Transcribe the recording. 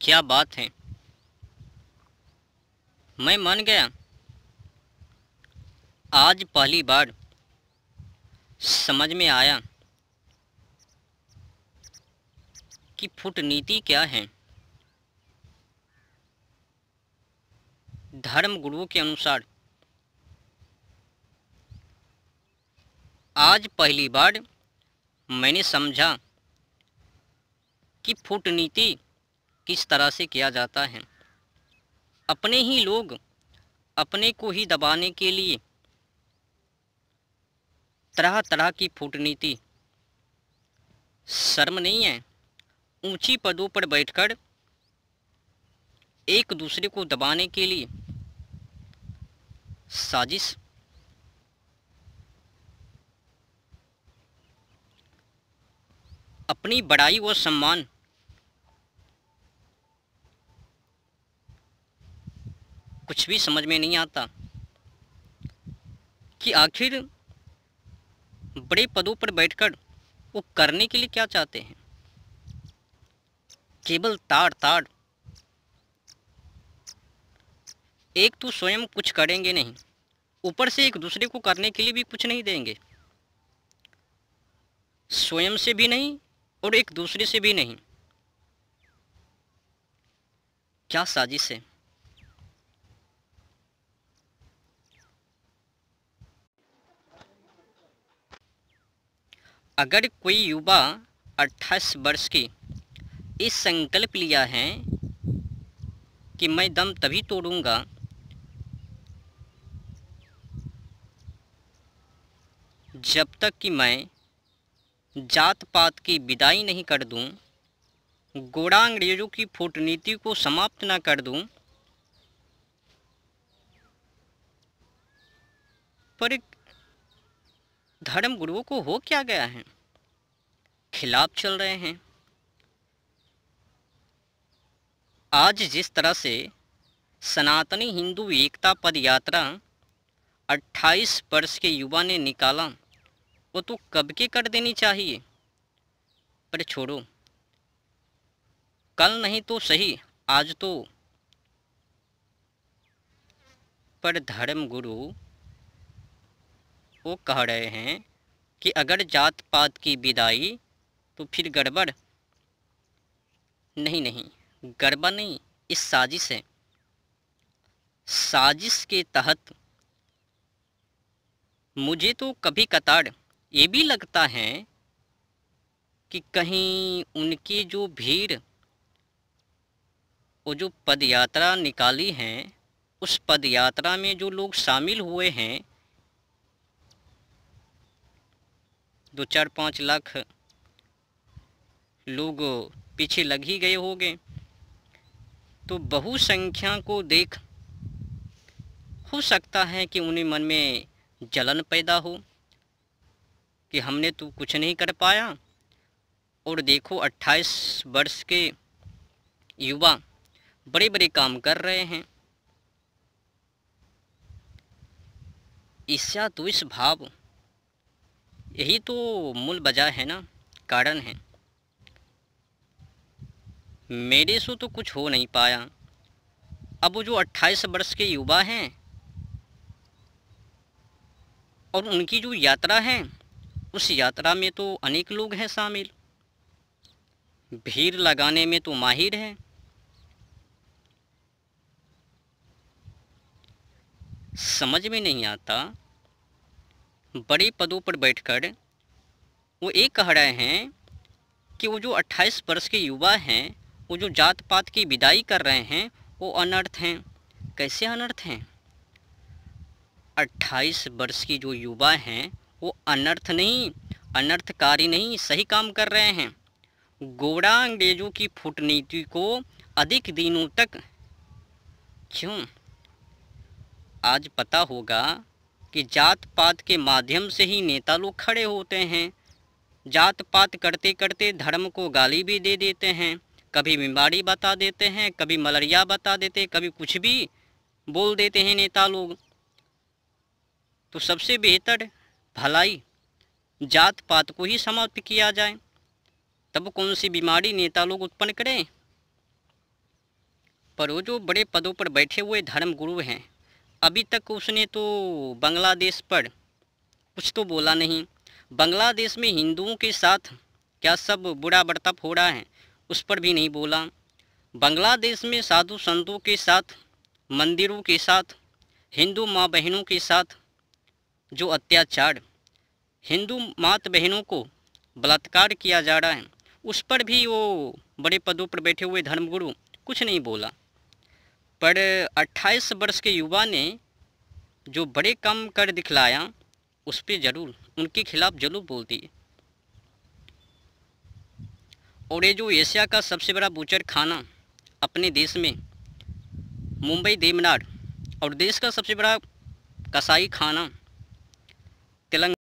क्या बात है। मैं मान गया। आज पहली बार समझ में आया कि कूटनीति क्या है। धर्म गुरुओं के अनुसार आज पहली बार मैंने समझा कि कूटनीति किस तरह से किया जाता है। अपने ही लोग अपने को ही दबाने के लिए तरह तरह की कूटनीति। शर्म नहीं है ऊंची पदों पर बैठकर एक दूसरे को दबाने के लिए साजिश। अपनी बड़ाई व सम्मान कुछ भी समझ में नहीं आता कि आखिर बड़े पदों पर बैठकर वो करने के लिए क्या चाहते हैं। केवल ताड़ ताड़। एक तो स्वयं कुछ करेंगे नहीं, ऊपर से एक दूसरे को करने के लिए भी कुछ नहीं देंगे। स्वयं से भी नहीं और एक दूसरे से भी नहीं। क्या साजिश है। अगर कोई युवा 28 वर्ष की इस संकल्प लिया है कि मैं दम तभी तोड़ूंगा जब तक कि मैं जात पात की विदाई नहीं कर दूं, गोरा अंग्रेजों की कूटनीति को समाप्त ना कर दूं, पर धर्म गुरुओं को हो क्या गया है। खिलाफ चल रहे हैं। आज जिस तरह से सनातनी हिंदू एकता पद यात्रा 28 वर्ष के युवा ने निकाला, वो तो कब के कर देनी चाहिए। पर छोड़ो, कल नहीं तो सही आज तो। पर धर्म गुरु वो कह रहे हैं कि अगर जात पात की विदाई तो फिर गड़बड़। नहीं नहीं, गड़बड़ नहीं, इस साजिश है। साजिश के तहत मुझे तो कभी कतार ये भी लगता है कि कहीं उनकी जो भीड़, वो जो पदयात्रा निकाली है, उस पदयात्रा में जो लोग शामिल हुए हैं, 2-4-5 लाख लोग पीछे लग ही गए होंगे। तो बहुसंख्या को देख हो सकता है कि उन्हें मन में जलन पैदा हो कि हमने तो कुछ नहीं कर पाया, और देखो 28 वर्ष के युवा बड़े बड़े काम कर रहे हैं। ईर्ष्या द्वेष भाव, यही तो मूल वजह है ना, कारण है। मेरे से तो कुछ हो नहीं पाया। अब वो जो 28 वर्ष के युवा हैं और उनकी जो यात्रा है, उस यात्रा में तो अनेक लोग हैं शामिल। भीड़ लगाने में तो माहिर हैं। समझ में नहीं आता, बड़े पदों पर बैठकर वो ये कह रहे हैं कि वो जो 28 वर्ष के युवा हैं, वो जो जात पात की विदाई कर रहे हैं, वो अनर्थ हैं। कैसे अनर्थ हैं। 28 वर्ष की जो युवा हैं वो अनर्थ नहीं, अनर्थकारी नहीं, सही काम कर रहे हैं। गोरा अंग्रेजों की कूटनीति को अधिक दिनों तक क्यों। आज पता होगा कि जात पात के माध्यम से ही नेता लोग खड़े होते हैं। जात पात करते करते धर्म को गाली भी दे देते हैं। कभी बीमारी बता देते हैं, कभी मलेरिया बता देते, कभी कुछ भी बोल देते हैं नेता लोग। तो सबसे बेहतर भलाई जात पात को ही समाप्त किया जाए, तब कौन सी बीमारी नेता लोग उत्पन्न करें। पर वो जो बड़े पदों पर बैठे हुए धर्मगुरु हैं, अभी तक उसने तो बांग्लादेश पर कुछ तो बोला नहीं। बांग्लादेश में हिंदुओं के साथ क्या सब बुरा बर्ताव हो रहा है, उस पर भी नहीं बोला। बांग्लादेश में साधु संतों के साथ, मंदिरों के साथ, हिंदू माँ बहनों के साथ जो अत्याचार, हिंदू मात बहनों को बलात्कार किया जा रहा है, उस पर भी वो बड़े पदों पर बैठे हुए धर्मगुरु कुछ नहीं बोला। पर 28 वर्ष के युवा ने जो बड़े काम कर दिखलाया, उस पर ज़रूर उनके खिलाफ जरूर बोलती है। और ये जो एशिया का सबसे बड़ा बूचर खाना अपने देश में मुंबई देवनार, और देश का सबसे बड़ा कसाई खाना